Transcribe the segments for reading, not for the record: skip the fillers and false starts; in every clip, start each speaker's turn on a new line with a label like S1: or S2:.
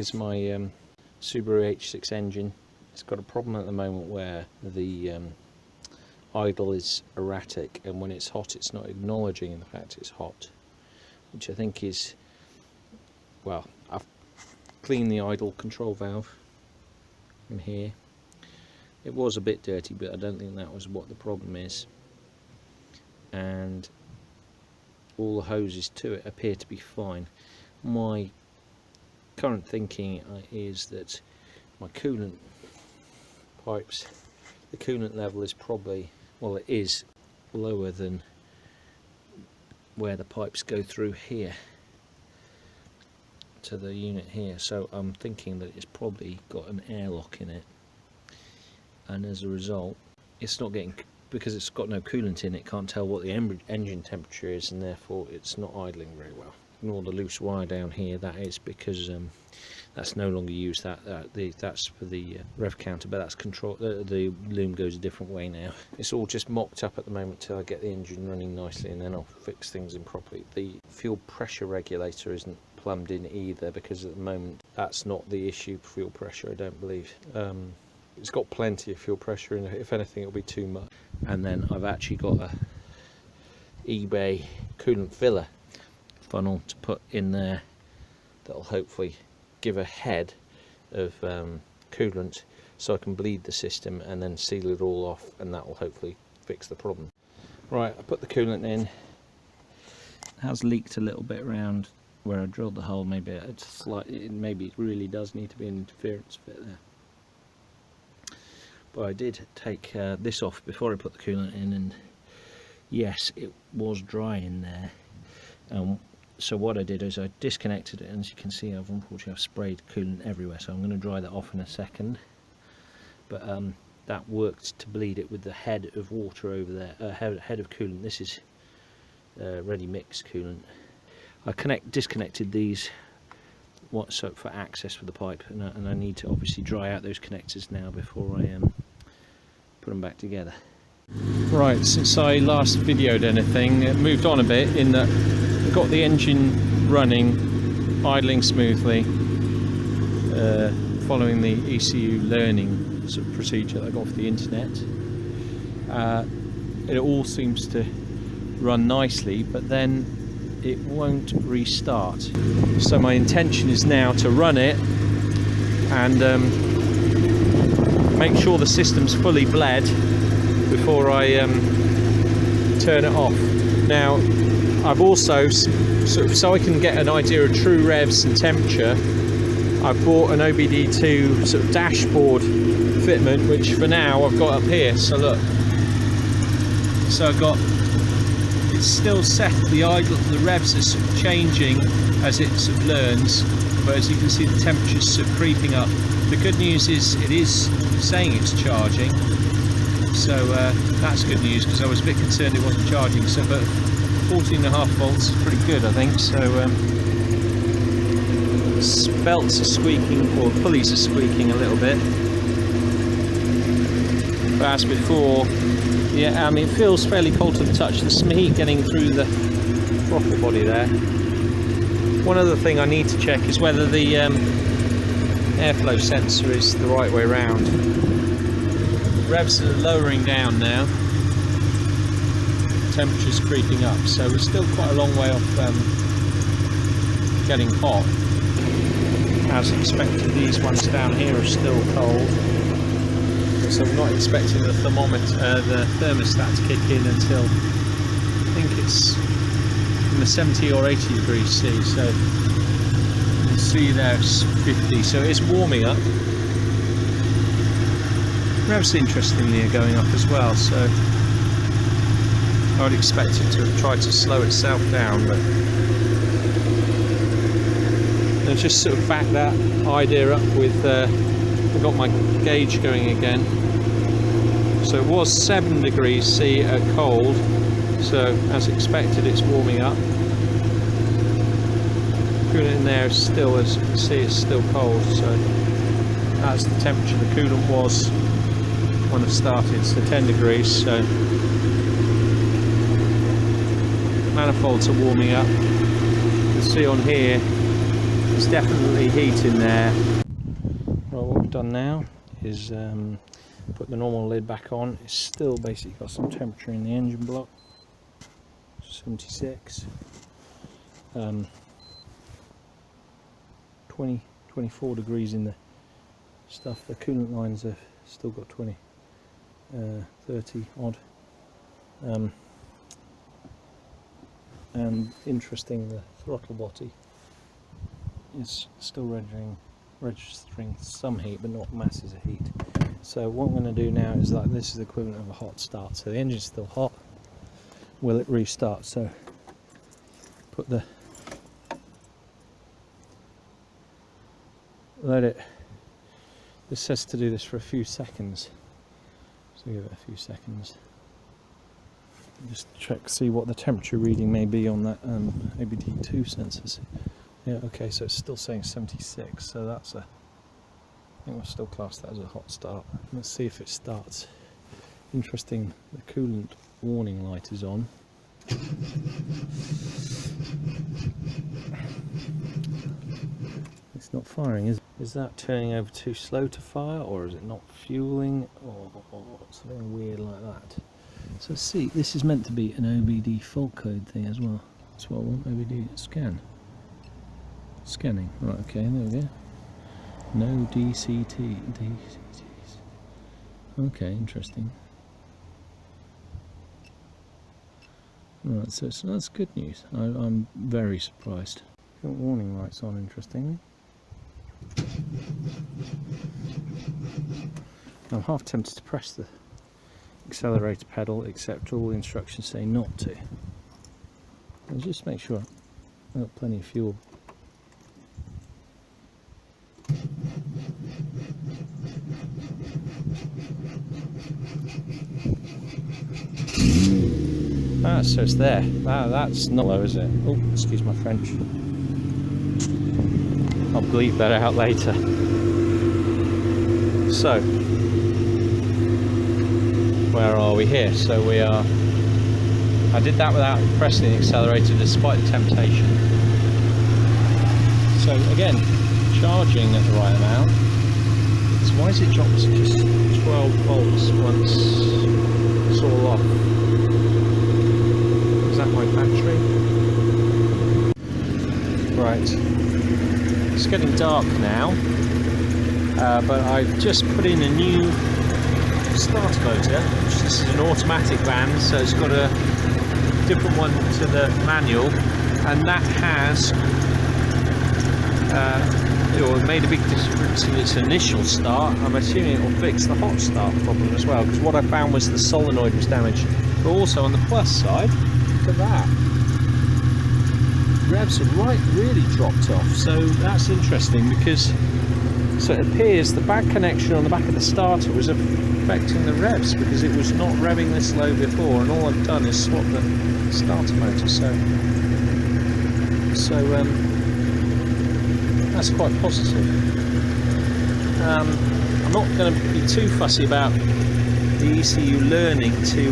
S1: Here's my Subaru H6 engine. It's got a problem at the moment where the idle is erratic, and when it's hot it's not acknowledging the fact it's hot, which I think is, well, I've cleaned the idle control valve in here. It was a bit dirty, but I don't think that was what the problem is, and all the hoses to it appear to be fine. My current thinking is that my coolant pipes, the coolant level is probably, well, it is lower than where the pipes go through here to the unit here, so I'm thinking that it's probably got an airlock in it, and as a result it's not getting, because it's got no coolant in it, can't tell what the engine temperature is, and therefore it's not idling very well. Ignore the loose wire down here, that is because that's no longer used. That's for the rev counter, but that's control. The loom goes a different way now. It's all just mocked up at the moment till I get the engine running nicely, and then I'll fix things in properly. The fuel pressure regulator isn't plumbed in either, because at the moment that's not the issue. Fuel pressure, I don't believe. It's got plenty of fuel pressure, and if anything it'll be too much. And then I've actually got a eBay coolant filler funnel to put in there that'll hopefully give a head of coolant so I can bleed the system and then seal it all off, and that will hopefully fix the problem. Right, I put the coolant in. It has leaked a little bit around where I drilled the hole. Maybe it's slightly, maybe it really does need to be an interference fit there. But I did take this off before I put the coolant in, and yes, it was dry in there. So what I did is I disconnected it, and as you can see, I've sprayed coolant everywhere, so I'm going to dry that off in a second. But that worked to bleed it with the head of water over there, head of coolant. This is ready mixed coolant. I disconnected these for access for the pipe, and I need to obviously dry out those connectors now before I put them back together. Right, since I last videoed anything, it moved on a bit in that I got the engine running, idling smoothly, following the ECU learning sort of procedure that I got off the internet. It all seems to run nicely, but then it won't restart. So my intention is now to run it and make sure the system's fully bled before I turn it off. Now I've also, so I can get an idea of true revs and temperature, I've bought an OBD2 sort of dashboard fitment, which for now I've got up here. So look, so I've got, it's still set, the revs are sort of changing as it sort of learns, but as you can see the temperature's sort of creeping up. The good news is it is saying it's charging, so that's good news, because I was a bit concerned it wasn't charging. So, but 14.5 volts is pretty good, I think. So belts are squeaking, or pulleys are squeaking a little bit, but as before, yeah, I mean, it feels fairly cold to the touch. There's some heat getting through the throttle body there. One other thing I need to check is whether the airflow sensor is the right way around. Revs are lowering down now, temperature's creeping up, so we're still quite a long way off getting hot. As expected, these ones down here are still cold, so I'm not expecting the thermostat to kick in until, I think it's in the 70 or 80 degrees C, so you can see there it's 50, so it's warming up. Revs interestingly are going up as well, so I would expect it to have tried to slow itself down, but I'll just sort of back that idea up with, I've got my gauge going again. So it was 7 degrees C at cold, so as expected it's warming up. Coolant in there is still, as you can see, it's still cold, so that's the temperature the coolant was when I started, so 10 degrees. So manifolds are warming up. You can see on here There's definitely heat in there. Well, what we've done now is put the normal lid back on. It's still basically got some temperature in the engine block, 76, 24 degrees in the stuff. The coolant lines have still got 30 odd. And interesting, the throttle body is still registering some heat, but not masses of heat. So what I'm going to do now is, like, this is the equivalent of a hot start. So the engine's still hot. Will it restart? So put the this says to do this for a few seconds, so give it a few seconds. Just check, see what the temperature reading may be on that Ep2 sensors. Yeah, okay, so it's still saying 76, so that's I think we'll still class that as a hot start. Let's see if it starts. Interesting, the coolant warning light is on. It's not firing, is it? Is that turning over too slow to fire, or is it not fueling, or something weird like that? So let's see, this is meant to be an OBD fault code thing as well. That's what I want, OBD scanning. Right, okay, there we go. No DCTs. Okay, interesting. Right, so that's good news. I'm very surprised. Got warning lights on, interestingly. I'm half tempted to press the accelerator pedal, except all the instructions say not to. I'll just make sure I've got plenty of fuel. Ah, so it's there. Ah, that's not low, is it? Oh, excuse my French. I'll bleep that out later. So, where are we here? So we are, I did that without pressing the accelerator despite the temptation. So again, charging at the right amount. So why is it dropped to just 12 volts once it's all off? Is that my battery? Right, it's getting dark now, but I've just put in a new starter motor. This is an automatic van, so it's got a different one to the manual, and that has it made a big difference in its initial start. I'm assuming it will fix the hot start problem as well, because what I found was the solenoid was damaged. But also on the plus side, look at that, revs have really dropped off. So that's interesting, because so it appears the back connection on the back of the starter was affecting the revs, because it was not revving this low before, and all I've done is swap the starter motor. So that's quite positive. I'm not going to be too fussy about the ECU learning to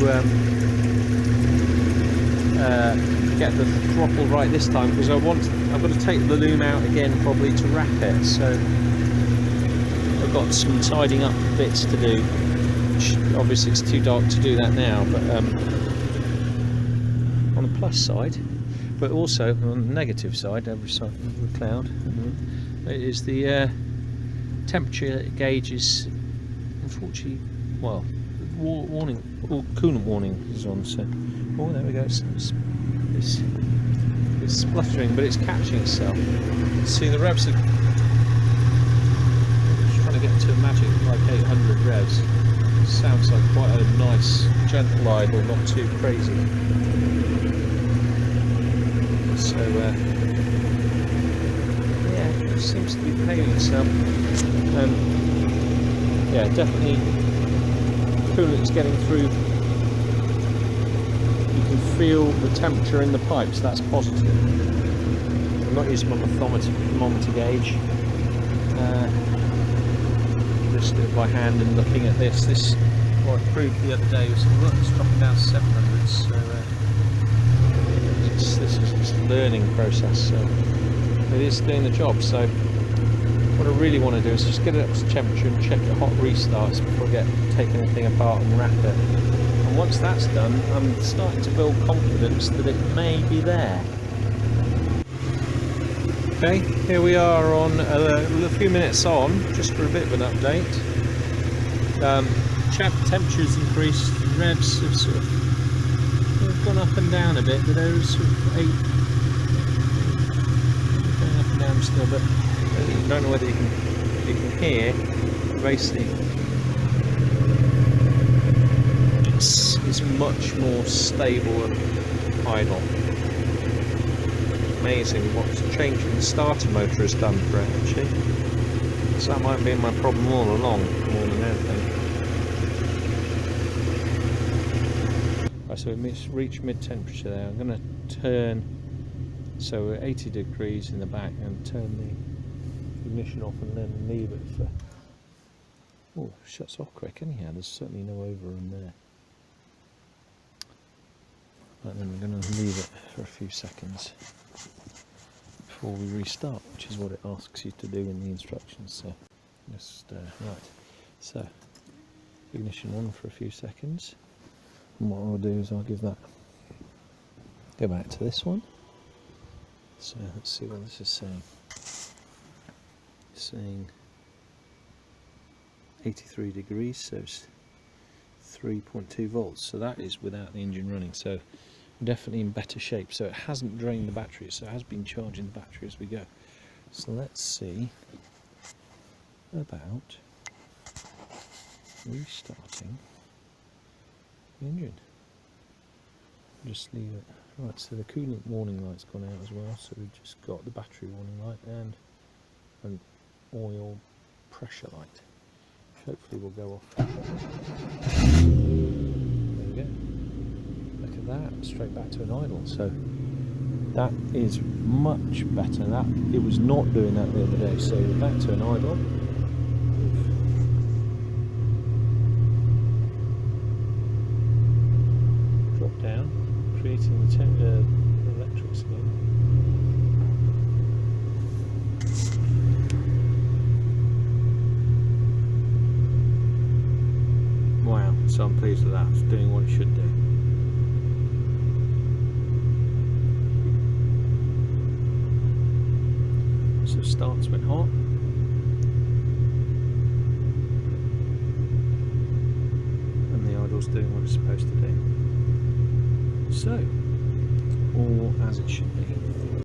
S1: get the throttle right this time, because I've got to take the loom out again probably to wrap it. So I've got some tidying up bits to do. Obviously it's too dark to do that now, but on the plus side, but also on the negative side, every side of the cloud, is the temperature gauge is unfortunately, well, coolant warning is on. So, oh, there we go. It's spluttering, but it's catching itself. See, the revs are trying to get to a magic like 800 revs. Sounds like quite a nice gentle idle, not too crazy. So yeah, it seems to be behaving itself. Yeah, definitely coolant's getting through. You can feel the temperature in the pipes, that's positive. I'm not using my thermometer gauge. Just do it by hand and looking at this. This, what I proved the other day, was it's dropping down to 700. So this is just a learning process. So it is doing the job. So what I really want to do is just get it up to temperature and check the hot restarts before I take anything apart and wrap it. And once that's done, I'm starting to build confidence that it may be there. Okay, here we are on a few minutes on, just for a bit of an update. Temperature's increased, revs have sort of gone up and down a bit, but they're sort of going up and down still, but I don't know whether you can hear, basically it's much more stable and idle. Amazing what changing the starter motor has done for it, actually. So that might have been my problem all along, more than anything. Right, so we've reached mid-temperature there. I'm going to turn, so we're 80 degrees in the back, and turn the ignition off and then leave it for... Oh, it shuts off quick anyhow, there's certainly no overrun there. And then we're going to leave it for a few seconds before we restart, which is what it asks you to do in the instructions. So just right, so ignition on for a few seconds, and what I'll do is I'll give that, go back to this one. So let's see what this is saying. It's saying 83 degrees, so it's 3.2 volts, so that is without the engine running, so definitely in better shape. So it hasn't drained the battery, so it has been charging the battery as we go. So let's see about restarting the engine. Just leave it. Right, so the coolant warning light's gone out as well, so we've just got the battery warning light and an oil pressure light. Hopefully will go off. There we go. Look at that, straight back to an idle. So that is much better. That it was not doing that the other day. So we're back to an idle. Drop down, creating the electrics again. Wow, so I'm pleased with that. It's doing what it should do. So starts when hot. And the idle's doing what it's supposed to do. So, all as it should be.